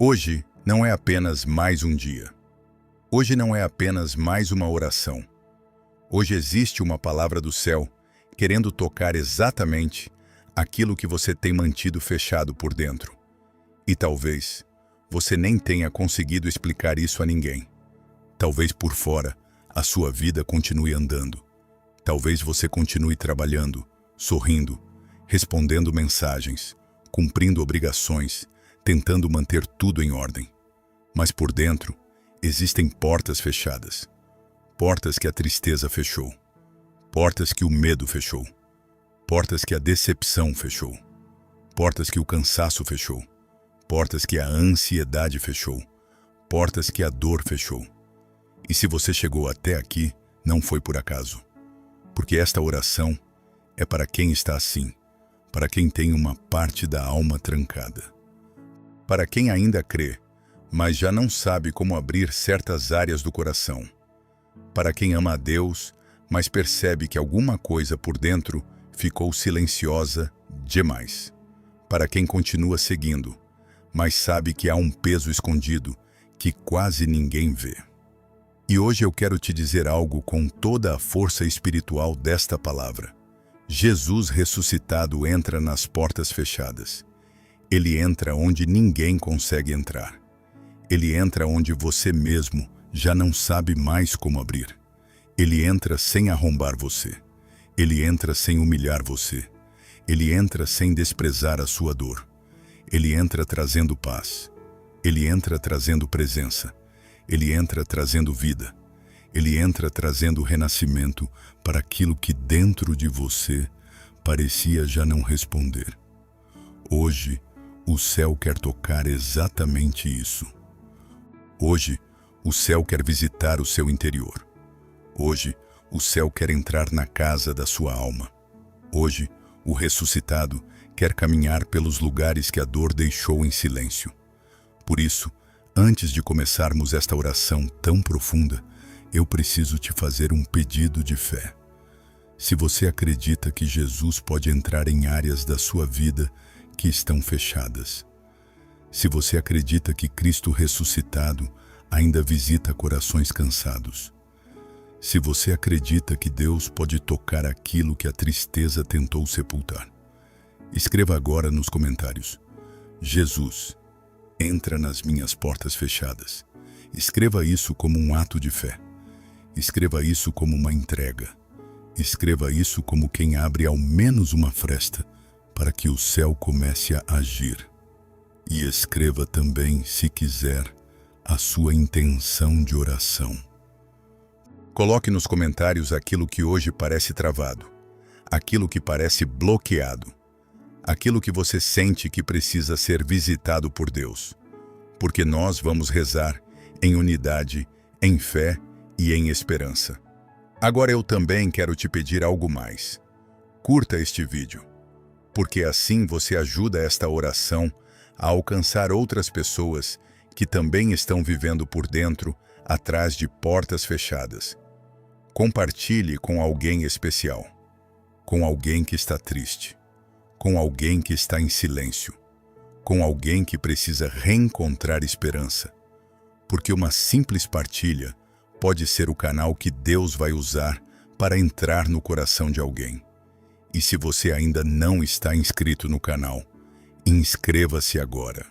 Hoje não é apenas mais um dia. Hoje não é apenas mais uma oração. Hoje existe uma palavra do céu querendo tocar exatamente aquilo que você tem mantido fechado por dentro. E talvez você nem tenha conseguido explicar isso a ninguém. Talvez por fora a sua vida continue andando. Talvez você continue trabalhando, sorrindo, respondendo mensagens, cumprindo obrigações, tentando manter tudo em ordem. Mas por dentro existem portas fechadas. Portas que a tristeza fechou. Portas que o medo fechou. Portas que a decepção fechou. Portas que o cansaço fechou. Portas que a ansiedade fechou. Portas que a dor fechou. E se você chegou até aqui, não foi por acaso. Porque esta oração é para quem está assim, para quem tem uma parte da alma trancada. Para quem ainda crê, mas já não sabe como abrir certas áreas do coração. Para quem ama a Deus, mas percebe que alguma coisa por dentro ficou silenciosa demais. Para quem continua seguindo, mas sabe que há um peso escondido que quase ninguém vê. E hoje eu quero te dizer algo com toda a força espiritual desta palavra. Jesus ressuscitado entra nas portas fechadas. Ele entra onde ninguém consegue entrar. Ele entra onde você mesmo já não sabe mais como abrir. Ele entra sem arrombar você. Ele entra sem humilhar você. Ele entra sem desprezar a sua dor. Ele entra trazendo paz. Ele entra trazendo presença. Ele entra trazendo vida. Ele entra trazendo renascimento para aquilo que dentro de você parecia já não responder. Hoje, o céu quer tocar exatamente isso. Hoje, o céu quer visitar o seu interior. Hoje, o céu quer entrar na casa da sua alma. Hoje, o ressuscitado quer caminhar pelos lugares que a dor deixou em silêncio. Por isso, antes de começarmos esta oração tão profunda, eu preciso te fazer um pedido de fé. Se você acredita que Jesus pode entrar em áreas da sua vida que estão fechadas, se você acredita que Cristo ressuscitado ainda visita corações cansados, se você acredita que Deus pode tocar aquilo que a tristeza tentou sepultar, escreva agora nos comentários: Jesus, entra nas minhas portas fechadas. Escreva isso como um ato de fé. Escreva isso como uma entrega. Escreva isso como quem abre ao menos uma fresta para que o céu comece a agir. E escreva também, se quiser, a sua intenção de oração. Coloque nos comentários aquilo que hoje parece travado, aquilo que parece bloqueado, aquilo que você sente que precisa ser visitado por Deus. Porque nós vamos rezar em unidade, em fé e em esperança. Agora eu também quero te pedir algo mais. Curta este vídeo, porque assim você ajuda esta oração a alcançar outras pessoas que também estão vivendo por dentro, atrás de portas fechadas. Compartilhe com alguém especial, com alguém que está triste, com alguém que está em silêncio, com alguém que precisa reencontrar esperança, porque uma simples partilha pode ser o canal que Deus vai usar para entrar no coração de alguém. E se você ainda não está inscrito no canal, inscreva-se agora.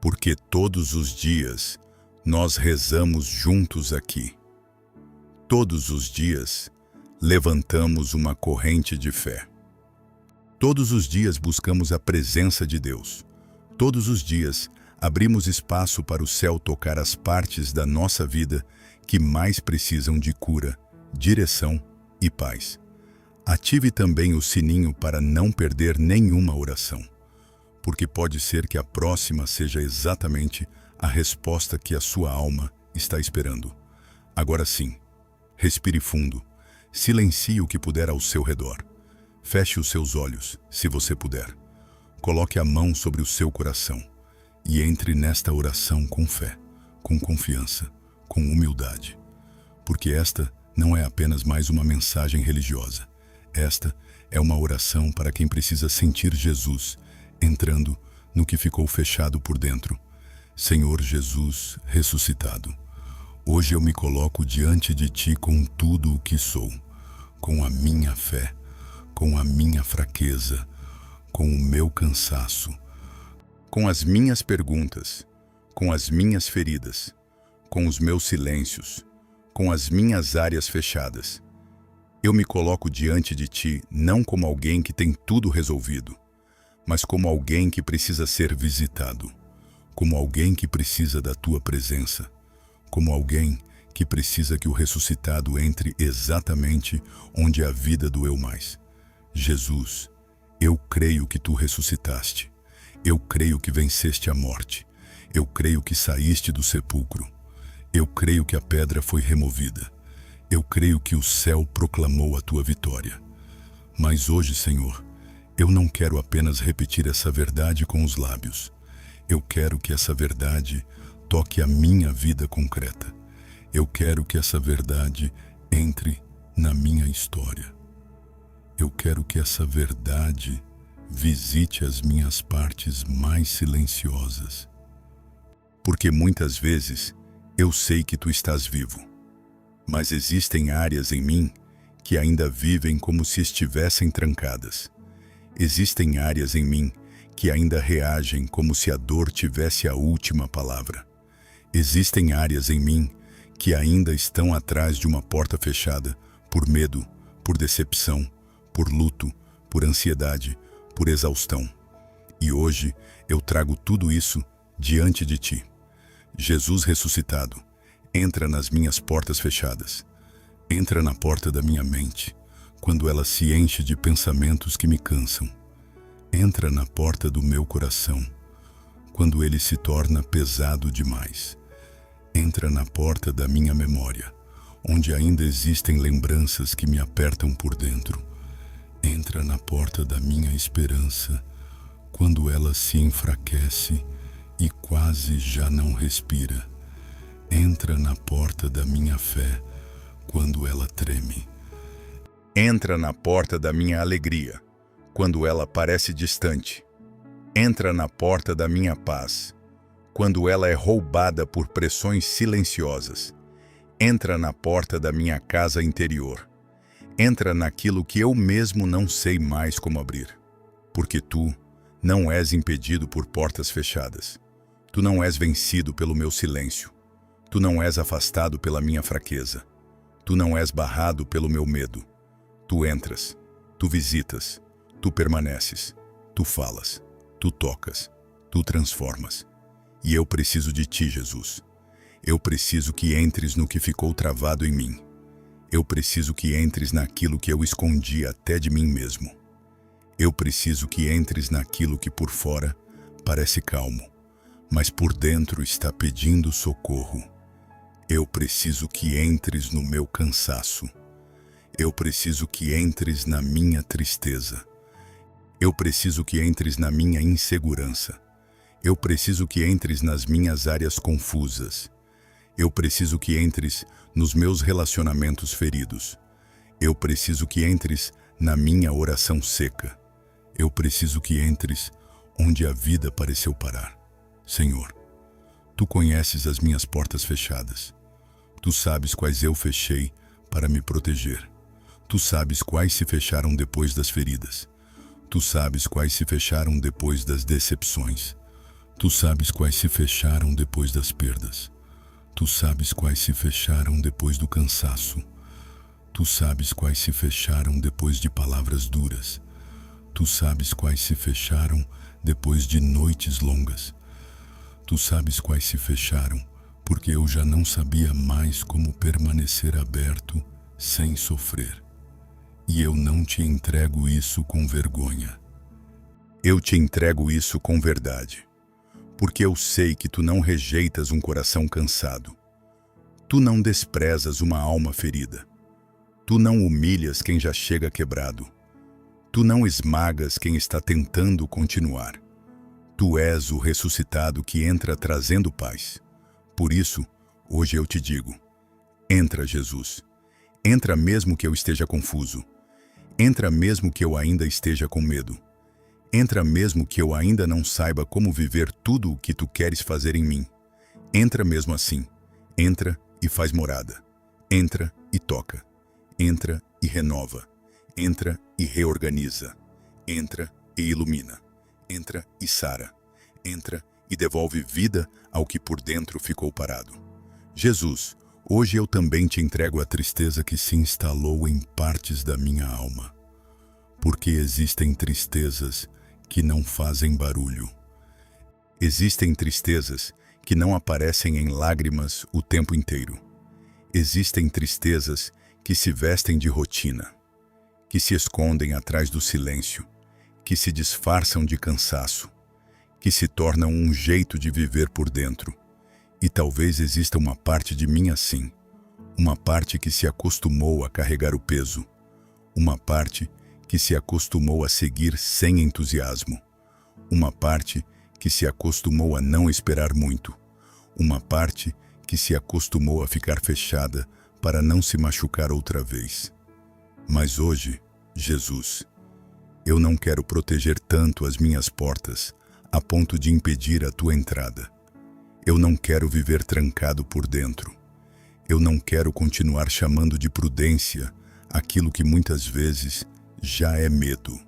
Porque todos os dias nós rezamos juntos aqui. Todos os dias levantamos uma corrente de fé. Todos os dias buscamos a presença de Deus. Todos os dias abrimos espaço para o céu tocar as partes da nossa vida que mais precisam de cura, direção e paz. Ative também o sininho para não perder nenhuma oração, porque pode ser que a próxima seja exatamente a resposta que a sua alma está esperando. Agora sim, respire fundo, silencie o que puder ao seu redor. Feche os seus olhos, se você puder. Coloque a mão sobre o seu coração e entre nesta oração com fé, com confiança, com humildade. Porque esta não é apenas mais uma mensagem religiosa. Esta é uma oração para quem precisa sentir Jesus entrando no que ficou fechado por dentro, Senhor Jesus ressuscitado, hoje eu me coloco diante de Ti com tudo o que sou, com a minha fé, com a minha fraqueza, com o meu cansaço, com as minhas perguntas, com as minhas feridas, com os meus silêncios, com as minhas áreas fechadas. Eu me coloco diante de Ti não como alguém que tem tudo resolvido, mas como alguém que precisa ser visitado, como alguém que precisa da Tua presença, como alguém que precisa que o ressuscitado entre exatamente onde a vida doeu mais. Jesus, eu creio que Tu ressuscitaste. Eu creio que venceste a morte. Eu creio que saíste do sepulcro. Eu creio que a pedra foi removida. Eu creio que o céu proclamou a Tua vitória. Mas hoje, Senhor, eu não quero apenas repetir essa verdade com os lábios. Eu quero que essa verdade toque a minha vida concreta. Eu quero que essa verdade entre na minha história. Eu quero que essa verdade visite as minhas partes mais silenciosas. Porque muitas vezes eu sei que Tu estás vivo, mas existem áreas em mim que ainda vivem como se estivessem trancadas. Existem áreas em mim que ainda reagem como se a dor tivesse a última palavra. Existem áreas em mim que ainda estão atrás de uma porta fechada por medo, por decepção, por luto, por ansiedade, por exaustão. E hoje eu trago tudo isso diante de Ti. Jesus ressuscitado, entra nas minhas portas fechadas. Entra na porta da minha mente, quando ela se enche de pensamentos que me cansam. Entra na porta do meu coração, quando ele se torna pesado demais. Entra na porta da minha memória, onde ainda existem lembranças que me apertam por dentro. Entra na porta da minha esperança, quando ela se enfraquece e quase já não respira. Entra na porta da minha fé, quando ela treme. Entra na porta da minha alegria, quando ela parece distante. Entra na porta da minha paz, quando ela é roubada por pressões silenciosas. Entra na porta da minha casa interior. Entra naquilo que eu mesmo não sei mais como abrir. Porque Tu não és impedido por portas fechadas. Tu não és vencido pelo meu silêncio. Tu não és afastado pela minha fraqueza. Tu não és barrado pelo meu medo. Tu entras, Tu visitas, Tu permaneces, Tu falas, Tu tocas, Tu transformas. E eu preciso de Ti, Jesus. Eu preciso que entres no que ficou travado em mim. Eu preciso que entres naquilo que eu escondi até de mim mesmo. Eu preciso que entres naquilo que por fora parece calmo, mas por dentro está pedindo socorro. Eu preciso que entres no meu cansaço. Eu preciso que entres na minha tristeza. Eu preciso que entres na minha insegurança. Eu preciso que entres nas minhas áreas confusas. Eu preciso que entres nos meus relacionamentos feridos. Eu preciso que entres na minha oração seca. Eu preciso que entres onde a vida pareceu parar. Senhor, Tu conheces as minhas portas fechadas. Tu sabes quais eu fechei para me proteger. Tu sabes quais se fecharam depois das feridas. Tu sabes quais se fecharam depois das decepções. Tu sabes quais se fecharam depois das perdas. Tu sabes quais se fecharam depois do cansaço. Tu sabes quais se fecharam depois de palavras duras. Tu sabes quais se fecharam depois de noites longas. Tu sabes quais se fecharam porque eu já não sabia mais como permanecer aberto sem sofrer. E eu não te entrego isso com vergonha. Eu te entrego isso com verdade, porque eu sei que Tu não rejeitas um coração cansado. Tu não desprezas uma alma ferida. Tu não humilhas quem já chega quebrado. Tu não esmagas quem está tentando continuar. Tu és o ressuscitado que entra trazendo paz. Por isso, hoje eu te digo, entra, Jesus. Entra mesmo que eu esteja confuso. Entra mesmo que eu ainda esteja com medo. Entra mesmo que eu ainda não saiba como viver tudo o que tu queres fazer em mim. Entra mesmo assim. Entra e faz morada. Entra e toca. Entra e renova. Entra e reorganiza. Entra e ilumina. Entra e sara. Entra e devolve vida ao que por dentro ficou parado. Jesus, hoje eu também te entrego a tristeza que se instalou em partes da minha alma. Porque existem tristezas que não fazem barulho. Existem tristezas que não aparecem em lágrimas o tempo inteiro. Existem tristezas que se vestem de rotina, que se escondem atrás do silêncio, que se disfarçam de cansaço, que se tornam um jeito de viver por dentro. E talvez exista uma parte de mim assim, uma parte que se acostumou a carregar o peso, uma parte que se acostumou a seguir sem entusiasmo, uma parte que se acostumou a não esperar muito, uma parte que se acostumou a ficar fechada para não se machucar outra vez. Mas hoje, Jesus, eu não quero proteger tanto as minhas portas a ponto de impedir a tua entrada. Eu não quero viver trancado por dentro. Eu não quero continuar chamando de prudência aquilo que muitas vezes já é medo.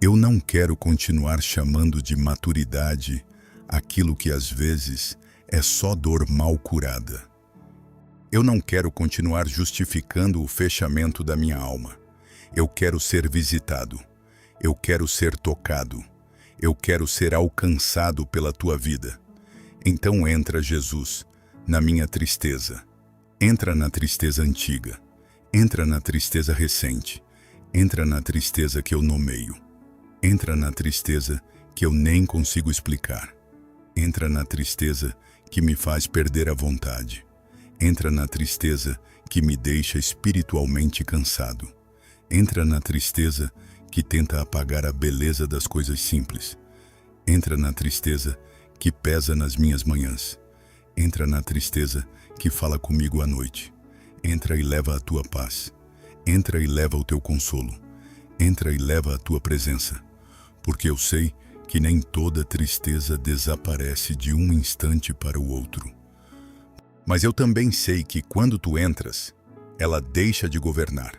Eu não quero continuar chamando de maturidade aquilo que às vezes é só dor mal curada. Eu não quero continuar justificando o fechamento da minha alma. Eu quero ser visitado. Eu quero ser tocado. Eu quero ser alcançado pela tua vida. Então entra, Jesus, na minha tristeza. Entra na tristeza antiga. Entra na tristeza recente. Entra na tristeza que eu nomeio. Entra na tristeza que eu nem consigo explicar. Entra na tristeza que me faz perder a vontade. Entra na tristeza que me deixa espiritualmente cansado. Entra na tristeza que tenta apagar a beleza das coisas simples. Entra na tristeza que pesa nas minhas manhãs. Entra na tristeza que fala comigo à noite. Entra e leva a tua paz. Entra e leva o teu consolo. Entra e leva a tua presença. Porque eu sei que nem toda tristeza desaparece de um instante para o outro. Mas eu também sei que quando tu entras, ela deixa de governar.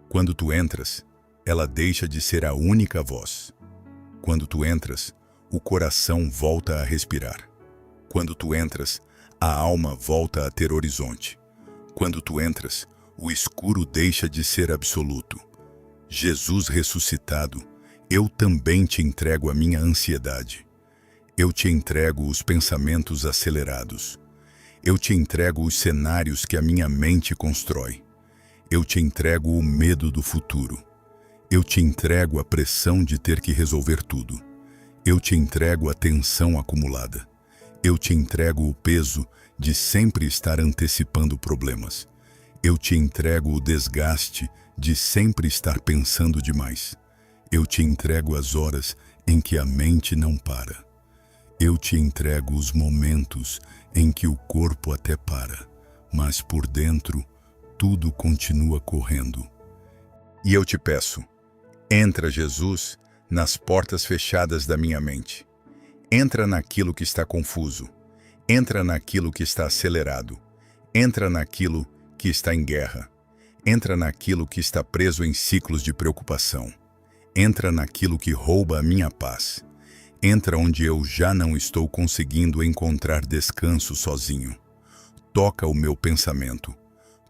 Quando tu entras, ela deixa de ser a única voz. Quando tu entras, o coração volta a respirar. Quando tu entras, a alma volta a ter horizonte. Quando tu entras, o escuro deixa de ser absoluto. Jesus ressuscitado, eu também te entrego a minha ansiedade. Eu te entrego os pensamentos acelerados. Eu te entrego os cenários que a minha mente constrói. Eu te entrego o medo do futuro. Eu te entrego a pressão de ter que resolver tudo. Eu te entrego a tensão acumulada. Eu te entrego o peso de sempre estar antecipando problemas. Eu te entrego o desgaste de sempre estar pensando demais. Eu te entrego as horas em que a mente não para. Eu te entrego os momentos em que o corpo até para, mas por dentro tudo continua correndo. E eu te peço, entra, Jesus, nas portas fechadas da minha mente. Entra naquilo que está confuso. Entra naquilo que está acelerado. Entra naquilo que está em guerra. Entra naquilo que está preso em ciclos de preocupação. Entra naquilo que rouba a minha paz. Entra onde eu já não estou conseguindo encontrar descanso sozinho. Toca o meu pensamento.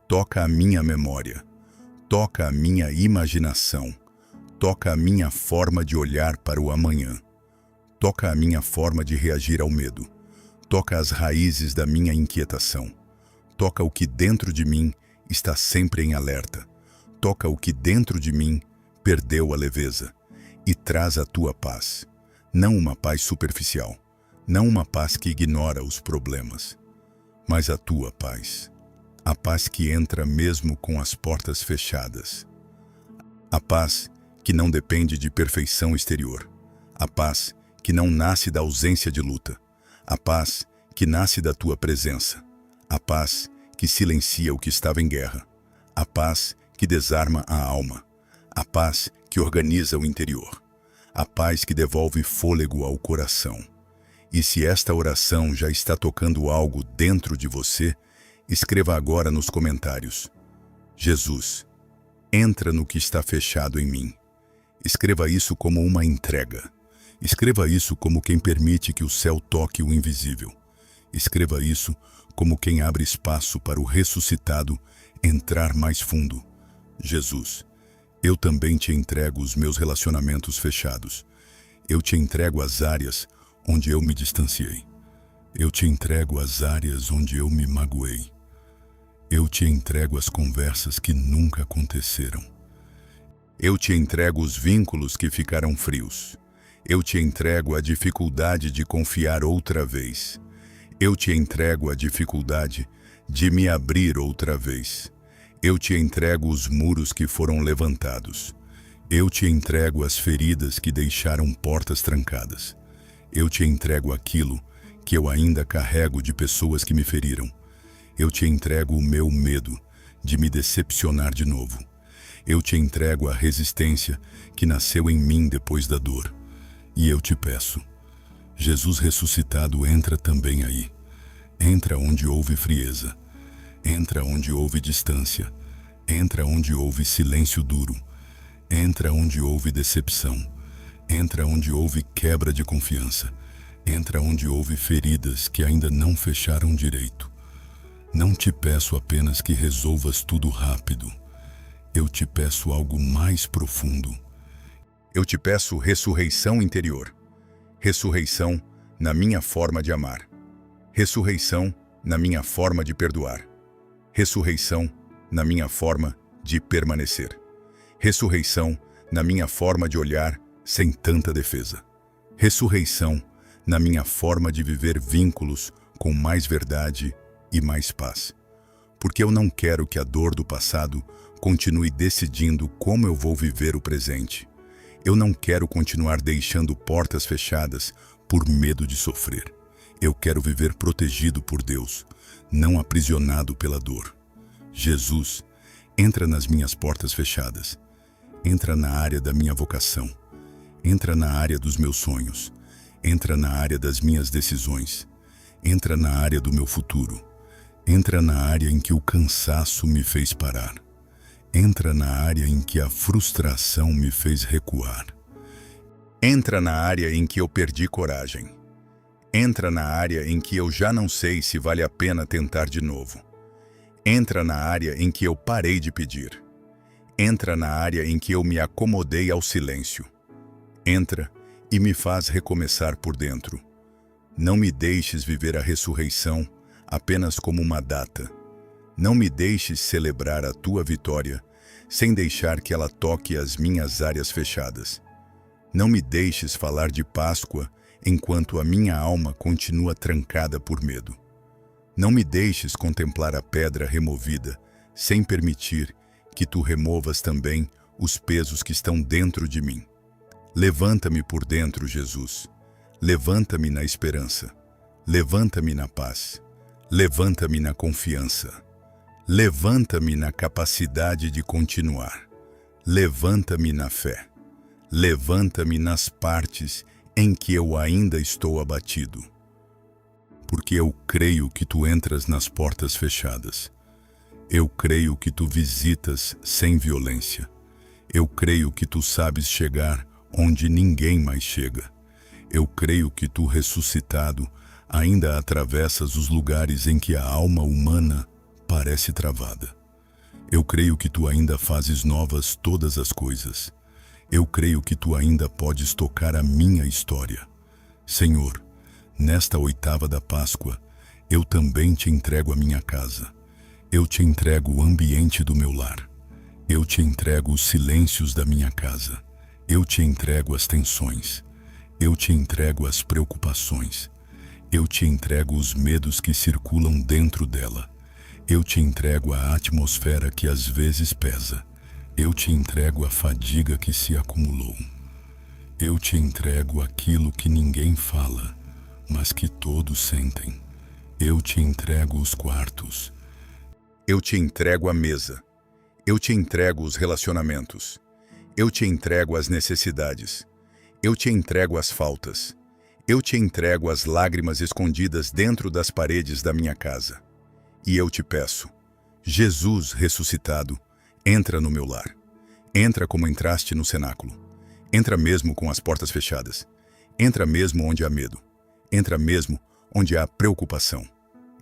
Toca a minha memória. Toca a minha imaginação. Toca a minha forma de olhar para o amanhã. Toca a minha forma de reagir ao medo. Toca as raízes da minha inquietação. Toca o que dentro de mim está sempre em alerta. Toca o que dentro de mim perdeu a leveza. E traz a tua paz. Não uma paz superficial. Não uma paz que ignora os problemas. Mas a tua paz. A paz que entra mesmo com as portas fechadas. A paz que não depende de perfeição exterior. A paz que não nasce da ausência de luta. A paz que nasce da tua presença. A paz que silencia o que estava em guerra. A paz que desarma a alma. A paz que organiza o interior. a paz que devolve fôlego ao coração. E se esta oração já está tocando algo dentro de você, escreva agora nos comentários: Jesus, entra no que está fechado em mim. Escreva isso como uma entrega. Escreva isso como quem permite que o céu toque o invisível. Escreva isso como quem abre espaço para o ressuscitado entrar mais fundo. Jesus, eu também te entrego os meus relacionamentos fechados. Eu te entrego as áreas onde eu me distanciei. Eu te entrego as áreas onde eu me magoei. Eu te entrego as conversas que nunca aconteceram. Eu te entrego os vínculos que ficaram frios. Eu te entrego a dificuldade de confiar outra vez. Eu te entrego a dificuldade de me abrir outra vez. Eu te entrego os muros que foram levantados. Eu te entrego as feridas que deixaram portas trancadas. Eu te entrego aquilo que eu ainda carrego de pessoas que me feriram. Eu te entrego o meu medo de me decepcionar de novo. Eu te entrego a resistência que nasceu em mim depois da dor. E eu te peço, Jesus ressuscitado, entra também aí. Entra onde houve frieza. Entra onde houve distância. Entra onde houve silêncio duro. Entra onde houve decepção. Entra onde houve quebra de confiança. Entra onde houve feridas que ainda não fecharam direito. Não te peço apenas que resolvas tudo rápido. Eu te peço algo mais profundo. Eu te peço ressurreição interior. Ressurreição na minha forma de amar. Ressurreição na minha forma de perdoar. Ressurreição na minha forma de permanecer. Ressurreição na minha forma de olhar sem tanta defesa. Ressurreição na minha forma de viver vínculos com mais verdade e mais paz. Porque eu não quero que a dor do passado continue decidindo como eu vou viver o presente. Eu não quero continuar deixando portas fechadas por medo de sofrer. Eu quero viver protegido por Deus, não aprisionado pela dor. Jesus, entra nas minhas portas fechadas. Entra na área da minha vocação. Entra na área dos meus sonhos. Entra na área das minhas decisões. Entra na área do meu futuro. Entra na área em que o cansaço me fez parar. Entra na área em que a frustração me fez recuar. Entra na área em que eu perdi coragem. Entra na área em que eu já não sei se vale a pena tentar de novo. Entra na área em que eu parei de pedir. Entra na área em que eu me acomodei ao silêncio. Entra e me faz recomeçar por dentro. Não me deixes viver a ressurreição apenas como uma data. Não me deixes celebrar a tua vitória sem deixar que ela toque as minhas áreas fechadas. Não me deixes falar de Páscoa enquanto a minha alma continua trancada por medo. Não me deixes contemplar a pedra removida sem permitir que tu removas também os pesos que estão dentro de mim. Levanta-me por dentro, Jesus. Levanta-me na esperança. Levanta-me na paz. Levanta-me na confiança. Levanta-me na capacidade de continuar. Levanta-me na fé. Levanta-me nas partes em que eu ainda estou abatido. Porque eu creio que tu entras nas portas fechadas. Eu creio que tu visitas sem violência. Eu creio que tu sabes chegar onde ninguém mais chega. Eu creio que tu, ressuscitado, ainda atravessas os lugares em que a alma humana parece travada. Eu creio que tu ainda fazes novas todas as coisas. Eu creio que tu ainda podes tocar a minha história. Senhor, nesta oitava da Páscoa, eu também te entrego a minha casa. Eu te entrego o ambiente do meu lar. Eu te entrego os silêncios da minha casa. Eu te entrego as tensões. Eu te entrego as preocupações. Eu te entrego os medos que circulam dentro dela. Eu te entrego a atmosfera que às vezes pesa. Eu te entrego a fadiga que se acumulou. Eu te entrego aquilo que ninguém fala, mas que todos sentem. Eu te entrego os quartos. Eu te entrego a mesa. Eu te entrego os relacionamentos. Eu te entrego as necessidades. Eu te entrego as faltas. Eu te entrego as lágrimas escondidas dentro das paredes da minha casa. E eu te peço, Jesus ressuscitado, entra no meu lar. Entra como entraste no cenáculo. Entra mesmo com as portas fechadas. Entra mesmo onde há medo. Entra mesmo onde há preocupação.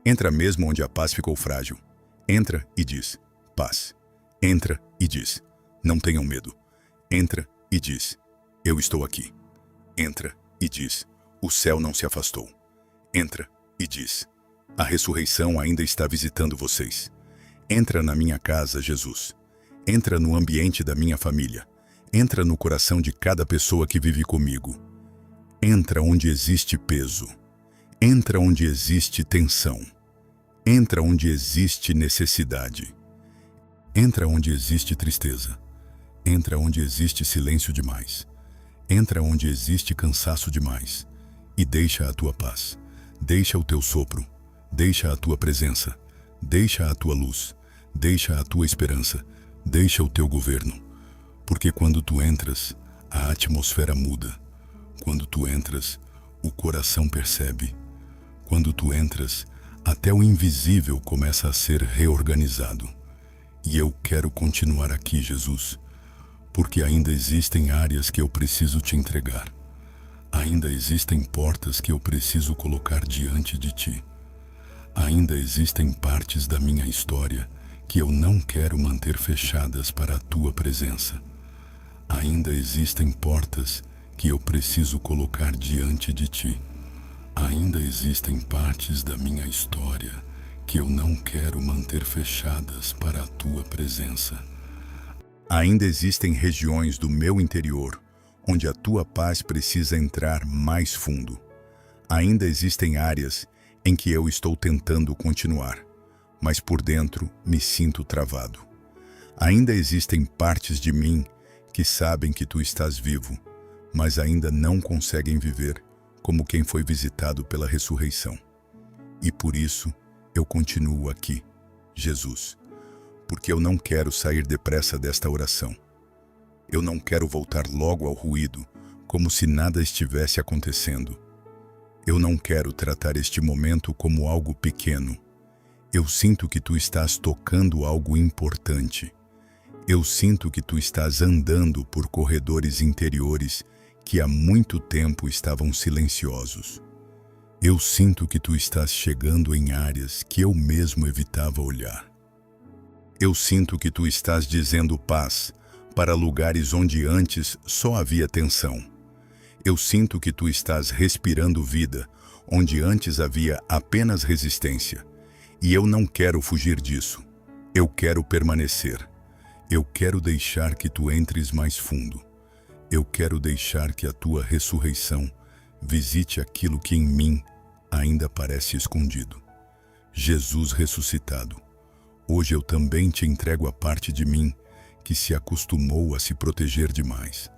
Entra mesmo onde a paz ficou frágil. Entra e diz, paz. Entra e diz, não tenham medo. Entra e diz, eu estou aqui. Entra e diz, o céu não se afastou. Entra e diz, a ressurreição ainda está visitando vocês. Entra na minha casa, Jesus. Entra no ambiente da minha família. Entra no coração de cada pessoa que vive comigo. Entra onde existe peso. Entra onde existe tensão. Entra onde existe necessidade. Entra onde existe tristeza. Entra onde existe silêncio demais. Entra onde existe cansaço demais. E deixa a tua paz. Deixa o teu sopro. Deixa a tua presença. Deixa a tua luz. Deixa a tua esperança. Deixa o teu governo. Porque quando tu entras, a atmosfera muda. Quando tu entras, o coração percebe. Quando tu entras, até o invisível começa a ser reorganizado. E eu quero continuar aqui, Jesus, porque ainda existem áreas que eu preciso te entregar. Ainda existem portas que eu preciso colocar diante de ti. Ainda existem partes da minha história que eu não quero manter fechadas para a tua presença. Ainda existem portas que eu preciso colocar diante de ti. Ainda existem partes da minha história que eu não quero manter fechadas para a tua presença. Ainda existem regiões do meu interior onde a tua paz precisa entrar mais fundo. Ainda existem áreas em que eu estou tentando continuar, mas por dentro me sinto travado. Ainda existem partes de mim que sabem que tu estás vivo, mas ainda não conseguem viver como quem foi visitado pela ressurreição. E por isso eu continuo aqui, Jesus, porque eu não quero sair depressa desta oração. Eu não quero voltar logo ao ruído, como se nada estivesse acontecendo. Eu não quero tratar este momento como algo pequeno. Eu sinto que tu estás tocando algo importante. Eu sinto que tu estás andando por corredores interiores que há muito tempo estavam silenciosos. Eu sinto que tu estás chegando em áreas que eu mesmo evitava olhar. Eu sinto que tu estás dizendo paz para lugares onde antes só havia tensão. Eu sinto que tu estás respirando vida onde antes havia apenas resistência. E eu não quero fugir disso. Eu quero permanecer. Eu quero deixar que tu entres mais fundo. Eu quero deixar que a tua ressurreição visite aquilo que em mim ainda parece escondido. Jesus ressuscitado, hoje eu também te entrego a parte de mim que se acostumou a se proteger demais.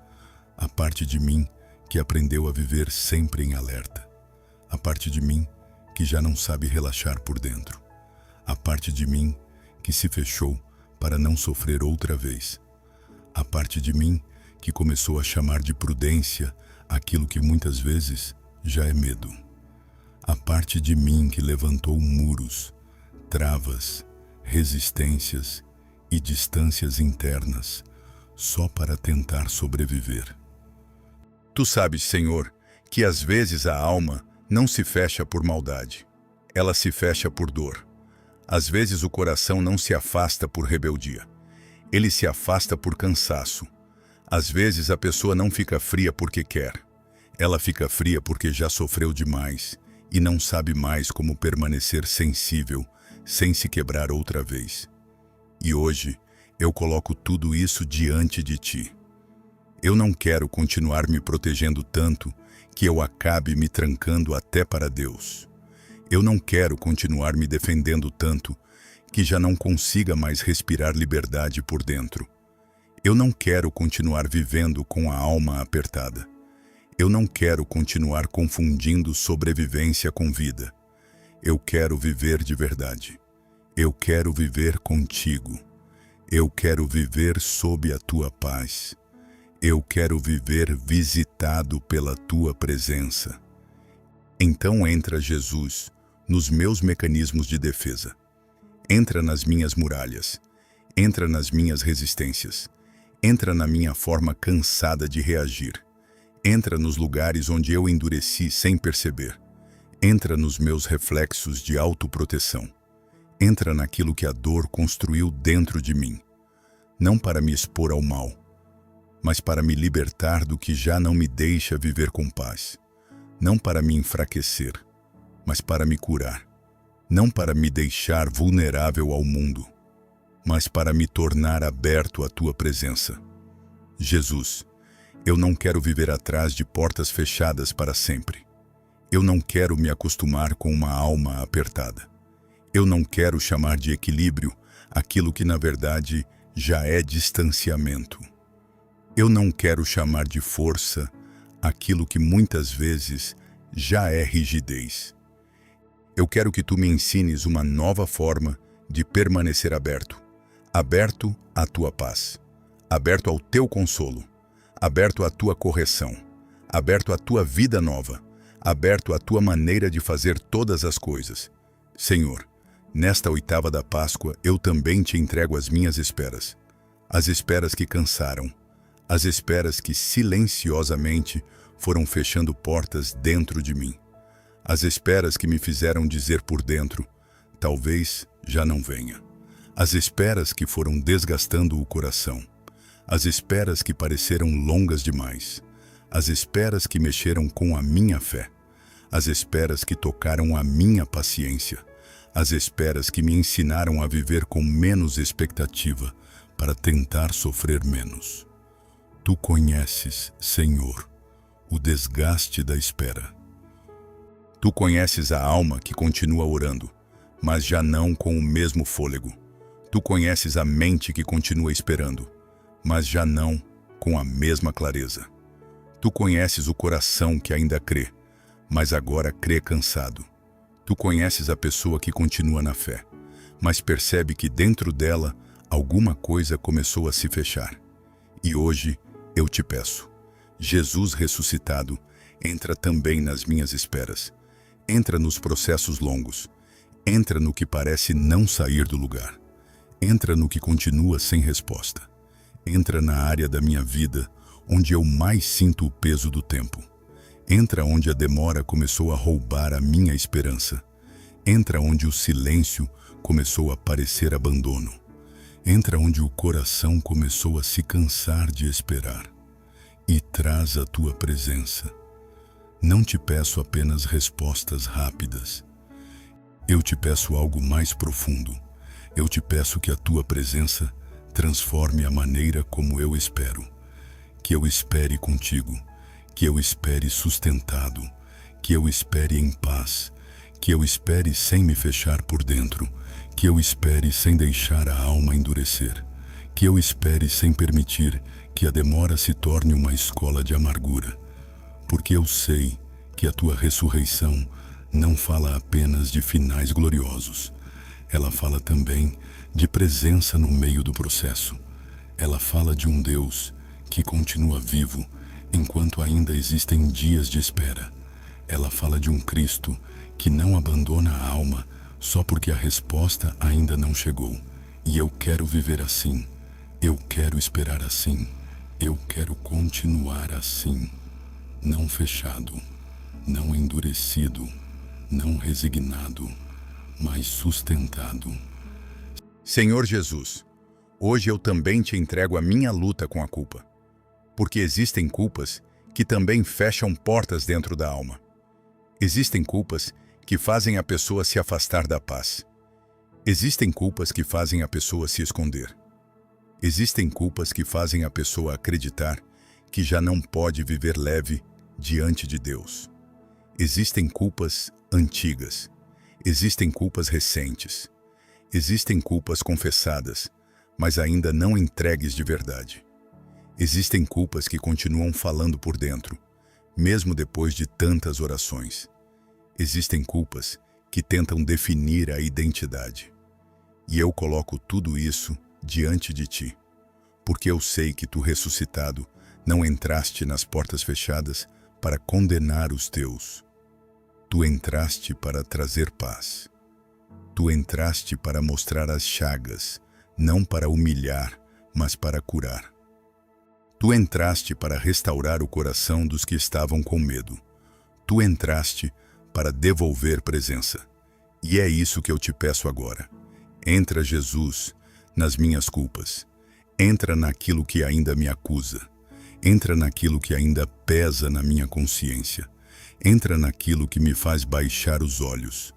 A parte de mim que aprendeu a viver sempre em alerta. A parte de mim que já não sabe relaxar por dentro. A parte de mim que se fechou para não sofrer outra vez. A parte de mim que começou a chamar de prudência aquilo que muitas vezes já é medo. A parte de mim que levantou muros, travas, resistências e distâncias internas só para tentar sobreviver. Tu sabes, Senhor, que às vezes a alma não se fecha por maldade. Ela se fecha por dor. Às vezes o coração não se afasta por rebeldia. Ele se afasta por cansaço. Às vezes a pessoa não fica fria porque quer. Ela fica fria porque já sofreu demais e não sabe mais como permanecer sensível sem se quebrar outra vez. E hoje eu coloco tudo isso diante de ti. Eu não quero continuar me protegendo tanto que eu acabe me trancando até para Deus. Eu não quero continuar me defendendo tanto que já não consiga mais respirar liberdade por dentro. Eu não quero continuar vivendo com a alma apertada. Eu não quero continuar confundindo sobrevivência com vida. Eu quero viver de verdade. Eu quero viver contigo. Eu quero viver sob a tua paz. Eu quero viver visitado pela tua presença. Então entra, Jesus, nos meus mecanismos de defesa. Entra nas minhas muralhas. Entra nas minhas resistências. Entra na minha forma cansada de reagir. Entra nos lugares onde eu endureci sem perceber. Entra nos meus reflexos de autoproteção. Entra naquilo que a dor construiu dentro de mim. Não para me expor ao mal, mas para me libertar do que já não me deixa viver com paz. Não para me enfraquecer, mas para me curar. Não para me deixar vulnerável ao mundo, mas para me tornar aberto à tua presença. Jesus, eu não quero viver atrás de portas fechadas para sempre. Eu não quero me acostumar com uma alma apertada. Eu não quero chamar de equilíbrio aquilo que na verdade já é distanciamento. Eu não quero chamar de força aquilo que muitas vezes já é rigidez. Eu quero que tu me ensines uma nova forma de permanecer aberto. Aberto à tua paz. Aberto ao teu consolo. Aberto à tua correção. Aberto à tua vida nova. Aberto à tua maneira de fazer todas as coisas. Senhor, nesta oitava da Páscoa, eu também te entrego as minhas esperas. As esperas que cansaram. As esperas que silenciosamente foram fechando portas dentro de mim. As esperas que me fizeram dizer por dentro, talvez já não venha. As esperas que foram desgastando o coração. As esperas que pareceram longas demais. As esperas que mexeram com a minha fé. As esperas que tocaram a minha paciência. As esperas que me ensinaram a viver com menos expectativa para tentar sofrer menos. Tu conheces, Senhor, o desgaste da espera. Tu conheces a alma que continua orando, mas já não com o mesmo fôlego. Tu conheces a mente que continua esperando, mas já não com a mesma clareza. Tu conheces o coração que ainda crê, mas agora crê cansado. Tu conheces a pessoa que continua na fé, mas percebe que dentro dela alguma coisa começou a se fechar. E hoje eu te peço, Jesus ressuscitado, entra também nas minhas esperas. Entra nos processos longos. Entra no que parece não sair do lugar. Entra no que continua sem resposta. Entra na área da minha vida onde eu mais sinto o peso do tempo. Entra onde a demora começou a roubar a minha esperança. Entra onde o silêncio começou a parecer abandono. Entra onde o coração começou a se cansar de esperar. E traz a tua presença. Não te peço apenas respostas rápidas. Eu te peço algo mais profundo. Eu te peço que a tua presença transforme a maneira como eu espero. Que eu espere contigo. Que eu espere sustentado. Que eu espere em paz. Que eu espere sem me fechar por dentro. Que eu espere sem deixar a alma endurecer. Que eu espere sem permitir que a demora se torne uma escola de amargura. Porque eu sei que a tua ressurreição não fala apenas de finais gloriosos. Ela fala também de presença no meio do processo. Ela fala de um Deus que continua vivo enquanto ainda existem dias de espera. Ela fala de um Cristo que não abandona a alma só porque a resposta ainda não chegou. E eu quero viver assim. Eu quero esperar assim. Eu quero continuar assim. Não fechado, não endurecido, não resignado, mas sustentado. Senhor Jesus, hoje eu também te entrego a minha luta com a culpa. Porque existem culpas que também fecham portas dentro da alma. Existem culpas que fazem a pessoa se afastar da paz. Existem culpas que fazem a pessoa se esconder. Existem culpas que fazem a pessoa acreditar que já não pode viver leve diante de Deus. Existem culpas antigas. Existem culpas recentes. Existem culpas confessadas, mas ainda não entregues de verdade. Existem culpas que continuam falando por dentro, mesmo depois de tantas orações. Existem culpas que tentam definir a identidade. E eu coloco tudo isso diante de ti, porque eu sei que tu ressuscitado Não entraste nas portas fechadas para condenar os teus. Tu entraste para trazer paz. Tu entraste para mostrar as chagas, não para humilhar, mas para curar. Tu entraste para restaurar o coração dos que estavam com medo. Tu entraste para devolver presença. E é isso que eu te peço agora. Entra, Jesus, nas minhas culpas. Entra naquilo que ainda me acusa. Entra naquilo que ainda pesa na minha consciência. Entra naquilo que me faz baixar os olhos.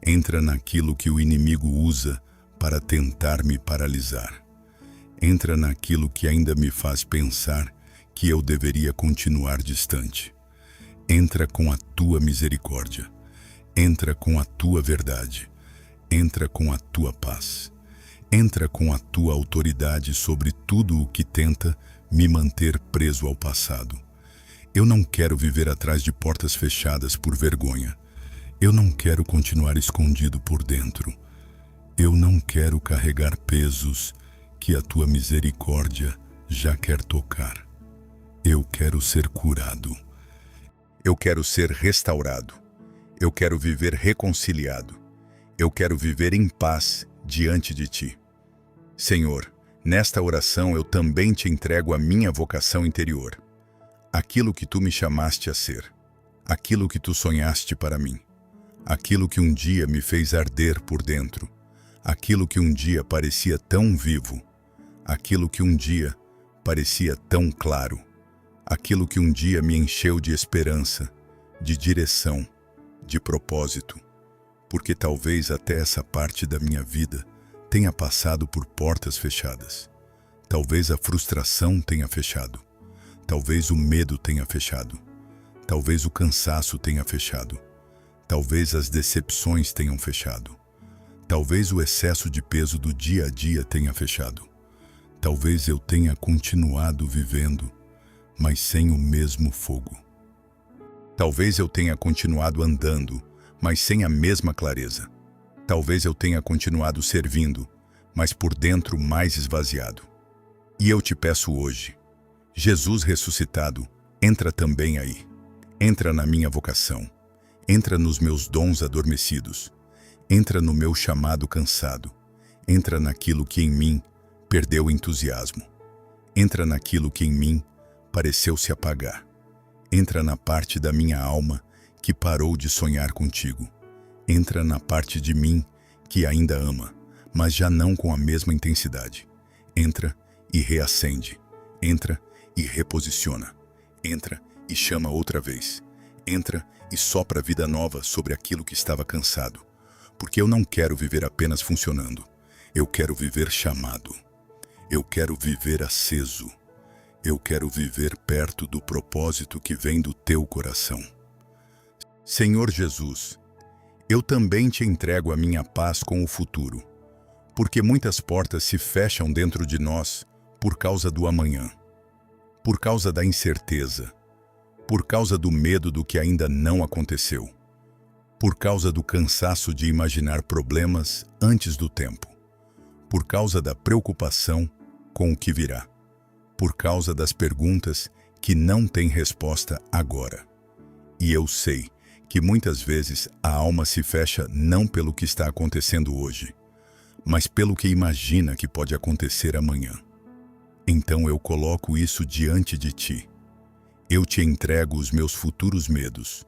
Entra naquilo que o inimigo usa para tentar me paralisar. Entra naquilo que ainda me faz pensar que eu deveria continuar distante. Entra com a tua misericórdia. Entra com a tua verdade. Entra com a tua paz. Entra com a tua autoridade sobre tudo o que tenta me manter preso ao passado. Eu não quero viver atrás de portas fechadas por vergonha. Eu não quero continuar escondido por dentro. Eu não quero carregar pesos que a tua misericórdia já quer tocar. Eu quero ser curado. Eu quero ser restaurado. Eu quero viver reconciliado. Eu quero viver em paz diante de ti. Senhor, nesta oração eu também te entrego a minha vocação interior. Aquilo que tu me chamaste a ser. Aquilo que tu sonhaste para mim. Aquilo que um dia me fez arder por dentro. Aquilo que um dia parecia tão vivo. Aquilo que um dia parecia tão claro. Aquilo que um dia me encheu de esperança, de direção, de propósito. Porque talvez até essa parte da minha vida tenha passado por portas fechadas. Talvez a frustração tenha fechado. Talvez o medo tenha fechado. Talvez o cansaço tenha fechado. Talvez as decepções tenham fechado. Talvez o excesso de peso do dia a dia tenha fechado. Talvez eu tenha continuado vivendo, mas sem o mesmo fogo. Talvez eu tenha continuado andando, mas sem a mesma clareza. Talvez eu tenha continuado servindo, mas por dentro mais esvaziado. E eu te peço hoje, Jesus ressuscitado, entra também aí. Entra na minha vocação. Entra nos meus dons adormecidos. Entra no meu chamado cansado. Entra naquilo que em mim perdeu o entusiasmo. Entra naquilo que em mim pareceu se apagar. Entra na parte da minha alma que parou de sonhar contigo. Entra na parte de mim que ainda ama, mas já não com a mesma intensidade. Entra e reacende. Entra e reposiciona. Entra e chama outra vez. Entra e sopra vida nova sobre aquilo que estava cansado. Porque eu não quero viver apenas funcionando. Eu quero viver chamado. Eu quero viver aceso. Eu quero viver perto do propósito que vem do teu coração. Senhor Jesus, eu também te entrego a minha paz com o futuro, porque muitas portas se fecham dentro de nós por causa do amanhã, por causa da incerteza, por causa do medo do que ainda não aconteceu, por causa do cansaço de imaginar problemas antes do tempo, por causa da preocupação com o que virá, por causa das perguntas que não têm resposta agora. E eu sei que muitas vezes a alma se fecha não pelo que está acontecendo hoje, mas pelo que imagina que pode acontecer amanhã. Então eu coloco isso diante de ti. Eu te entrego os meus futuros medos.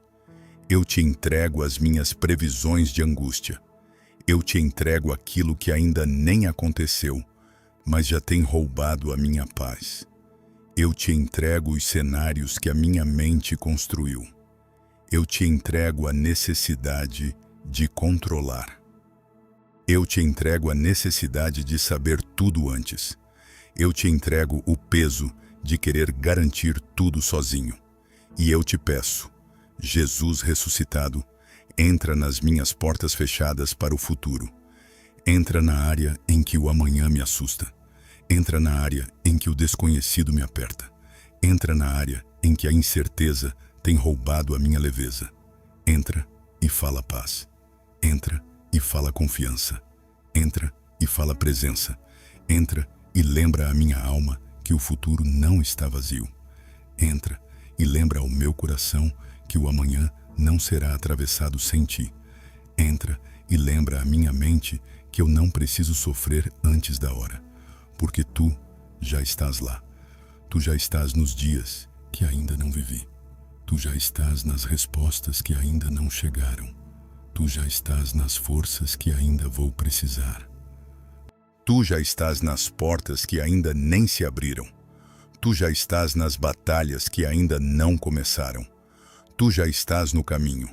Eu te entrego as minhas previsões de angústia. Eu te entrego aquilo que ainda nem aconteceu, mas já tem roubado a minha paz. Eu te entrego os cenários que a minha mente construiu. Eu te entrego a necessidade de controlar. Eu te entrego a necessidade de saber tudo antes. Eu te entrego o peso de querer garantir tudo sozinho. E eu te peço, Jesus ressuscitado, entra nas minhas portas fechadas para o futuro. Entra na área em que o amanhã me assusta. Entra na área em que o desconhecido me aperta. Entra na área em que a incerteza tem roubado a minha leveza. Entra e fala paz. Entra e fala confiança. Entra e fala presença. Entra e lembra a minha alma que o futuro não está vazio. Entra e lembra ao meu coração que o amanhã não será atravessado sem ti. Entra e lembra à minha mente que eu não preciso sofrer antes da hora, porque tu já estás lá. Tu já estás nos dias que ainda não vivi. Tu já estás nas respostas que ainda não chegaram. Tu já estás nas forças que ainda vou precisar. Tu já estás nas portas que ainda nem se abriram. Tu já estás nas batalhas que ainda não começaram. Tu já estás no caminho.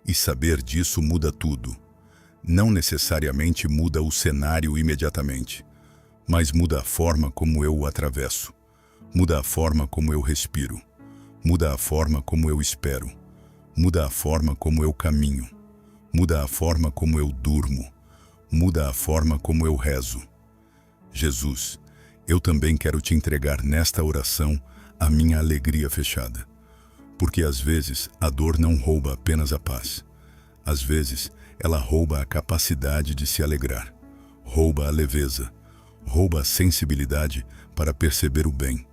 E saber disso muda tudo. Não necessariamente muda o cenário imediatamente, mas muda a forma como eu o atravesso. Muda a forma como eu respiro. Muda a forma como eu espero. Muda a forma como eu caminho. Muda a forma como eu durmo. Muda a forma como eu rezo. Jesus, eu também quero te entregar nesta oração a minha alegria fechada. Porque às vezes a dor não rouba apenas a paz. Às vezes ela rouba a capacidade de se alegrar. Rouba a leveza. Rouba a sensibilidade para perceber o bem.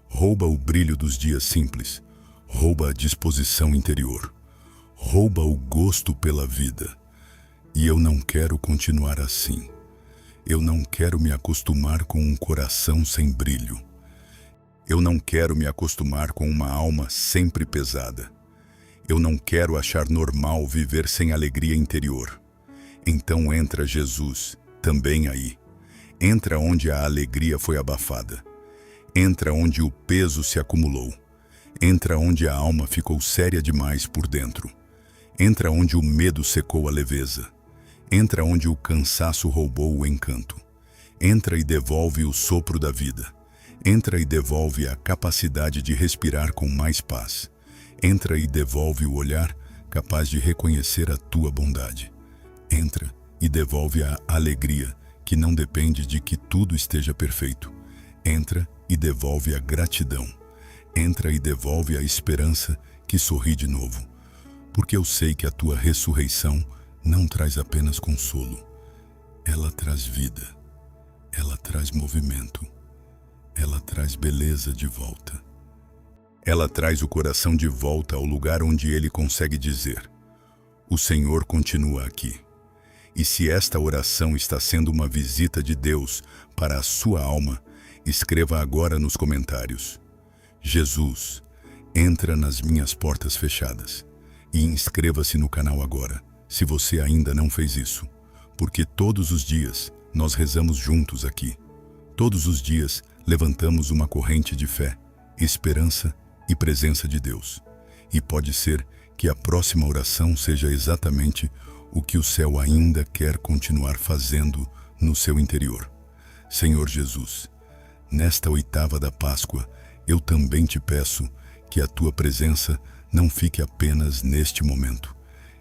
Rouba o brilho dos dias simples. Rouba a disposição interior. Rouba o gosto pela vida. E eu não quero continuar assim. Eu não quero me acostumar com um coração sem brilho. Eu não quero me acostumar com uma alma sempre pesada. Eu não quero achar normal viver sem alegria interior. Então entra Jesus, também aí. Entra onde a alegria foi abafada. Entra onde o peso se acumulou. Entra onde a alma ficou séria demais por dentro. Entra onde o medo secou a leveza. Entra onde o cansaço roubou o encanto. Entra e devolve o sopro da vida. Entra e devolve a capacidade de respirar com mais paz. Entra e devolve o olhar capaz de reconhecer a tua bondade. Entra e devolve a alegria que não depende de que tudo esteja perfeito. Entra e devolve a gratidão. Entra e devolve a esperança que sorri de novo. Porque eu sei que a tua ressurreição não traz apenas consolo. Ela traz vida. Ela traz movimento. Ela traz beleza de volta. Ela traz o coração de volta ao lugar onde ele consegue dizer: o Senhor continua aqui. E se esta oração está sendo uma visita de Deus para a sua alma, escreva agora nos comentários: Jesus, entra nas minhas portas fechadas. E inscreva-se no canal agora, se você ainda não fez isso. Porque todos os dias nós rezamos juntos aqui. Todos os dias levantamos uma corrente de fé, esperança e presença de Deus. E pode ser que a próxima oração seja exatamente o que o céu ainda quer continuar fazendo no seu interior. Senhor Jesus, nesta oitava da Páscoa, eu também te peço que a tua presença não fique apenas neste momento.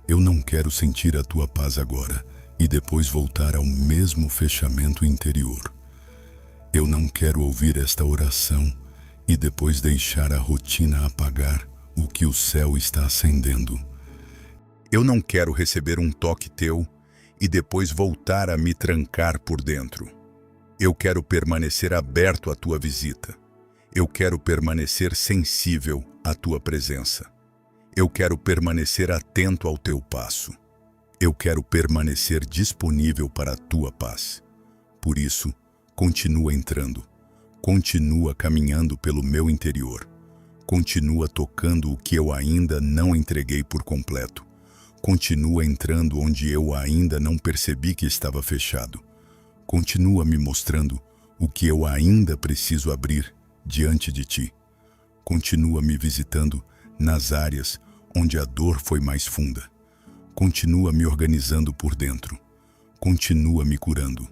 Eu não quero sentir a tua paz agora e depois voltar ao mesmo fechamento interior. Eu não quero ouvir esta oração e depois deixar a rotina apagar o que o céu está acendendo. Eu não quero receber um toque teu e depois voltar a me trancar por dentro. Eu quero permanecer aberto à tua visita. Eu quero permanecer sensível à tua presença. Eu quero permanecer atento ao teu passo. Eu quero permanecer disponível para a tua paz. Por isso, continua entrando. Continua caminhando pelo meu interior. Continua tocando o que eu ainda não entreguei por completo. Continua entrando onde eu ainda não percebi que estava fechado. Continua me mostrando o que eu ainda preciso abrir diante de ti. Continua me visitando nas áreas onde a dor foi mais funda. Continua me organizando por dentro. Continua me curando.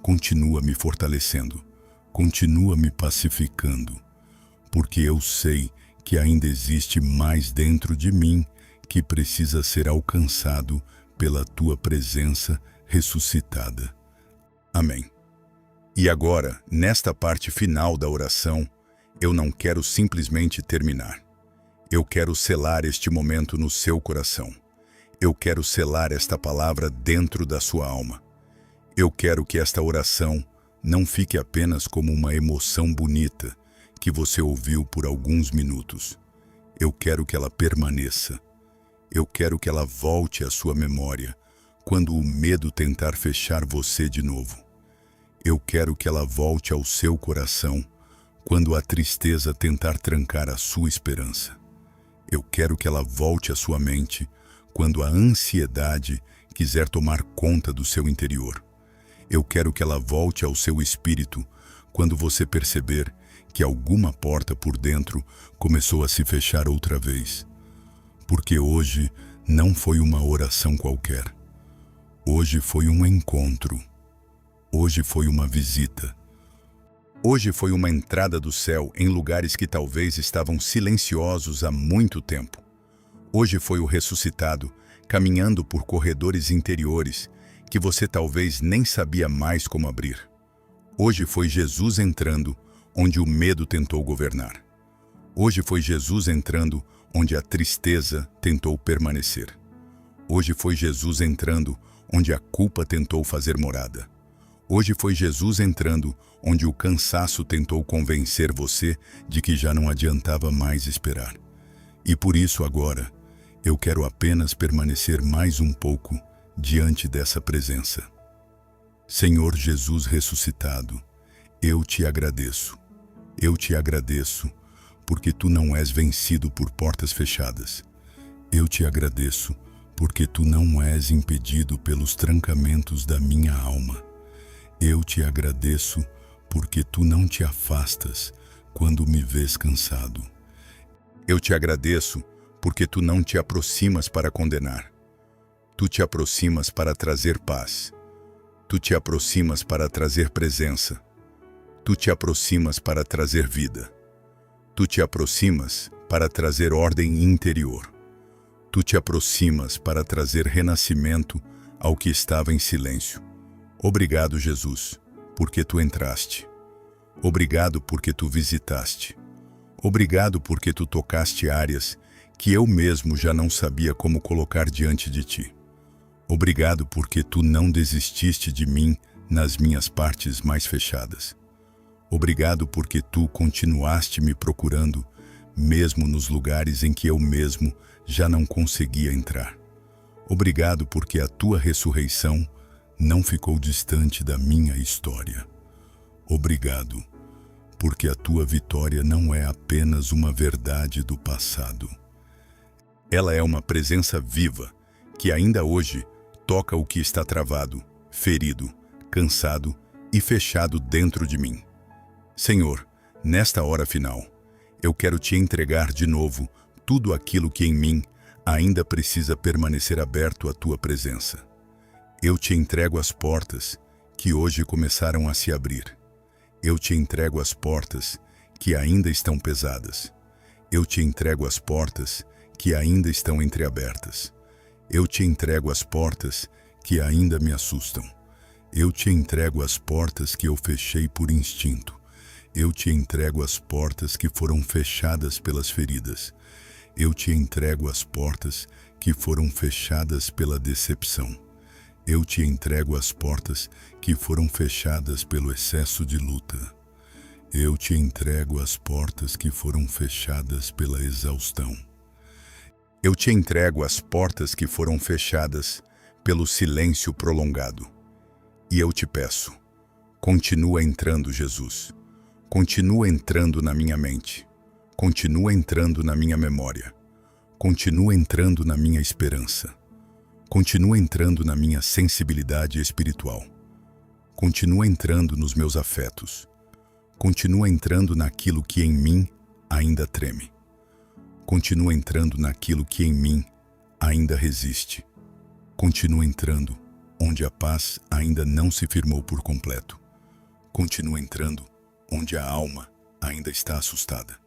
Continua me fortalecendo. Continua me pacificando. Porque eu sei que ainda existe mais dentro de mim que precisa ser alcançado pela tua presença ressuscitada. Amém. E agora, nesta parte final da oração, eu não quero simplesmente terminar. Eu quero selar este momento no seu coração. Eu quero selar esta palavra dentro da sua alma. Eu quero que esta oração não fique apenas como uma emoção bonita, que você ouviu por alguns minutos. Eu quero que ela permaneça. Eu quero que ela volte à sua memória quando o medo tentar fechar você de novo. Eu quero que ela volte ao seu coração quando a tristeza tentar trancar a sua esperança. Eu quero que ela volte à sua mente quando a ansiedade quiser tomar conta do seu interior. Eu quero que ela volte ao seu espírito quando você perceber que alguma porta por dentro começou a se fechar outra vez. Porque hoje não foi uma oração qualquer. Hoje foi um encontro. Hoje foi uma visita. Hoje foi uma entrada do céu em lugares que talvez estavam silenciosos há muito tempo. Hoje foi o ressuscitado caminhando por corredores interiores que você talvez nem sabia mais como abrir. Hoje foi Jesus entrando onde o medo tentou governar. Hoje foi Jesus entrando onde a tristeza tentou permanecer. Hoje foi Jesus entrando onde a culpa tentou fazer morada. Hoje foi Jesus entrando onde o cansaço tentou convencer você de que já não adiantava mais esperar. E por isso agora, eu quero apenas permanecer mais um pouco diante dessa presença. Senhor Jesus ressuscitado, eu te agradeço. Eu te agradeço porque tu não és vencido por portas fechadas. Eu te agradeço porque tu não és impedido pelos trancamentos da minha alma. Eu te agradeço porque tu não te afastas quando me vês cansado. Eu te agradeço porque tu não te aproximas para condenar. Tu te aproximas para trazer paz. Tu te aproximas para trazer presença. Tu te aproximas para trazer vida. Tu te aproximas para trazer ordem interior. Tu te aproximas para trazer renascimento ao que estava em silêncio. Obrigado, Jesus, porque tu entraste. Obrigado porque tu visitaste. Obrigado porque tu tocaste áreas que eu mesmo já não sabia como colocar diante de ti. Obrigado porque tu não desististe de mim nas minhas partes mais fechadas. Obrigado porque tu continuaste me procurando, mesmo nos lugares em que eu mesmo já não conseguia entrar. Obrigado porque a tua ressurreição não ficou distante da minha história. Obrigado, porque a tua vitória não é apenas uma verdade do passado. Ela é uma presença viva que ainda hoje toca o que está travado, ferido, cansado e fechado dentro de mim. Senhor, nesta hora final, eu quero te entregar de novo tudo aquilo que em mim ainda precisa permanecer aberto à tua presença. Eu te entrego as portas que hoje começaram a se abrir. Eu te entrego as portas que ainda estão pesadas. Eu te entrego as portas que ainda estão entreabertas. Eu te entrego as portas que ainda me assustam. Eu te entrego as portas que eu fechei por instinto. Eu te entrego as portas que foram fechadas pelas feridas. Eu te entrego as portas que foram fechadas pela decepção. Eu te entrego as portas que foram fechadas pelo excesso de luta. Eu te entrego as portas que foram fechadas pela exaustão. Eu te entrego as portas que foram fechadas pelo silêncio prolongado. E eu te peço, continua entrando, Jesus. Continua entrando na minha mente. Continua entrando na minha memória. Continua entrando na minha esperança. Continua entrando na minha sensibilidade espiritual. Continua entrando nos meus afetos. Continua entrando naquilo que em mim ainda treme. Continua entrando naquilo que em mim ainda resiste. Continua entrando onde a paz ainda não se firmou por completo. Continua entrando onde a alma ainda está assustada.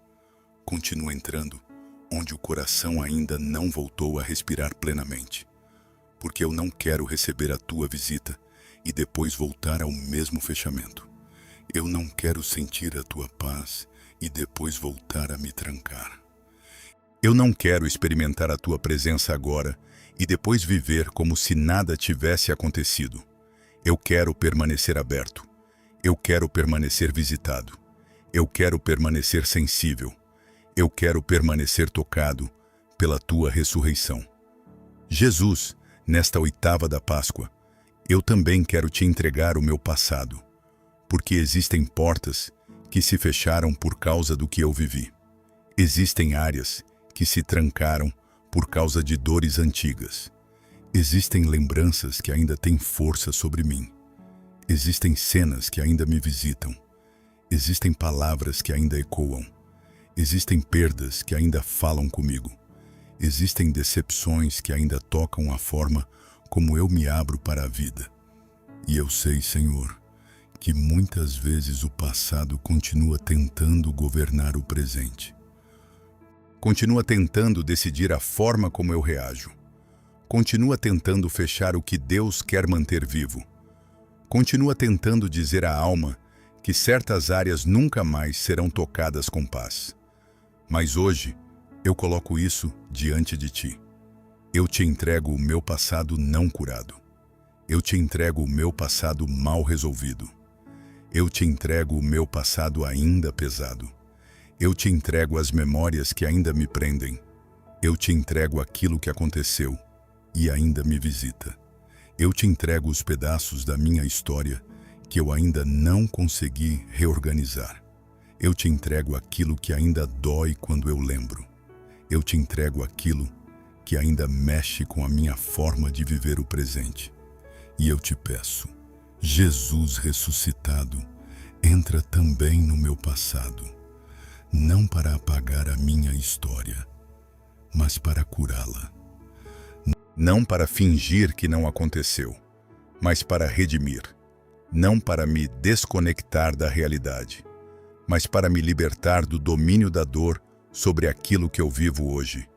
Continua entrando onde o coração ainda não voltou a respirar plenamente. Porque eu não quero receber a tua visita e depois voltar ao mesmo fechamento. Eu não quero sentir a tua paz e depois voltar a me trancar. Eu não quero experimentar a tua presença agora e depois viver como se nada tivesse acontecido. Eu quero permanecer aberto. Eu quero permanecer visitado. Eu quero permanecer sensível. Eu quero permanecer tocado pela tua ressurreição. Jesus, nesta oitava da Páscoa, eu também quero te entregar o meu passado, porque existem portas que se fecharam por causa do que eu vivi. Existem áreas que se trancaram por causa de dores antigas. Existem lembranças que ainda têm força sobre mim. Existem cenas que ainda me visitam. Existem palavras que ainda ecoam. Existem perdas que ainda falam comigo. Existem decepções que ainda tocam a forma como eu me abro para a vida. E eu sei, Senhor, que muitas vezes o passado continua tentando governar o presente. Continua tentando decidir a forma como eu reajo. Continua tentando fechar o que Deus quer manter vivo. Continua tentando dizer à alma que certas áreas nunca mais serão tocadas com paz. Mas hoje, eu coloco isso diante de ti. Eu te entrego o meu passado não curado. Eu te entrego o meu passado mal resolvido. Eu te entrego o meu passado ainda pesado. Eu te entrego as memórias que ainda me prendem. Eu te entrego aquilo que aconteceu e ainda me visita. Eu te entrego os pedaços da minha história que eu ainda não consegui reorganizar. Eu te entrego aquilo que ainda dói quando eu lembro. Eu te entrego aquilo que ainda mexe com a minha forma de viver o presente. E eu te peço, Jesus ressuscitado, entra também no meu passado, não para apagar a minha história, mas para curá-la. Não para fingir que não aconteceu, mas para redimir. Não para me desconectar da realidade, mas para me libertar do domínio da dor sobre aquilo que eu vivo hoje.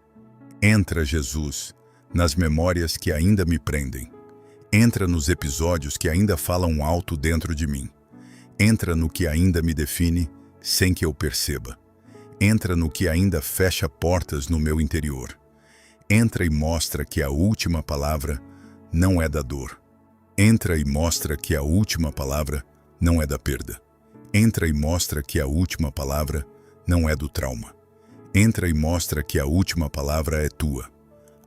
Entra, Jesus, nas memórias que ainda me prendem. Entra nos episódios que ainda falam alto dentro de mim. Entra no que ainda me define sem que eu perceba. Entra no que ainda fecha portas no meu interior. Entra e mostra que a última palavra não é da dor. Entra e mostra que a última palavra não é da perda. Entra e mostra que a última palavra não é do trauma. Entra e mostra que a última palavra é tua.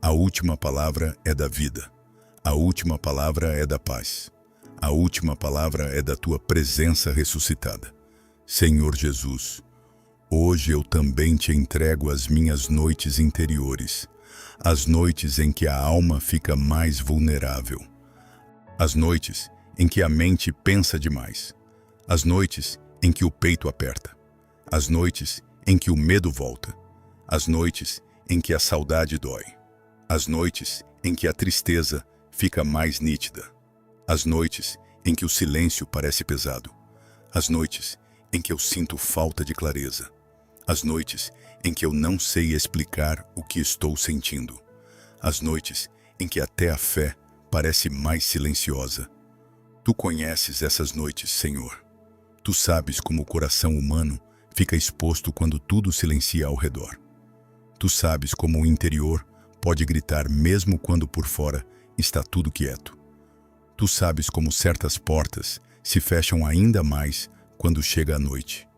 A última palavra é da vida. A última palavra é da paz. A última palavra é da tua presença ressuscitada. Senhor Jesus, hoje eu também te entrego as minhas noites interiores, as noites em que a alma fica mais vulnerável, as noites em que a mente pensa demais, as noites em que o peito aperta, as noites em que o medo volta, as noites em que a saudade dói, as noites em que a tristeza fica mais nítida, as noites em que o silêncio parece pesado, as noites em que eu sinto falta de clareza, as noites em que eu não sei explicar o que estou sentindo, as noites em que até a fé parece mais silenciosa. Tu conheces essas noites, Senhor. Tu sabes como o coração humano fica exposto quando tudo silencia ao redor. Tu sabes como o interior pode gritar mesmo quando por fora está tudo quieto. Tu sabes como certas portas se fecham ainda mais quando chega a noite.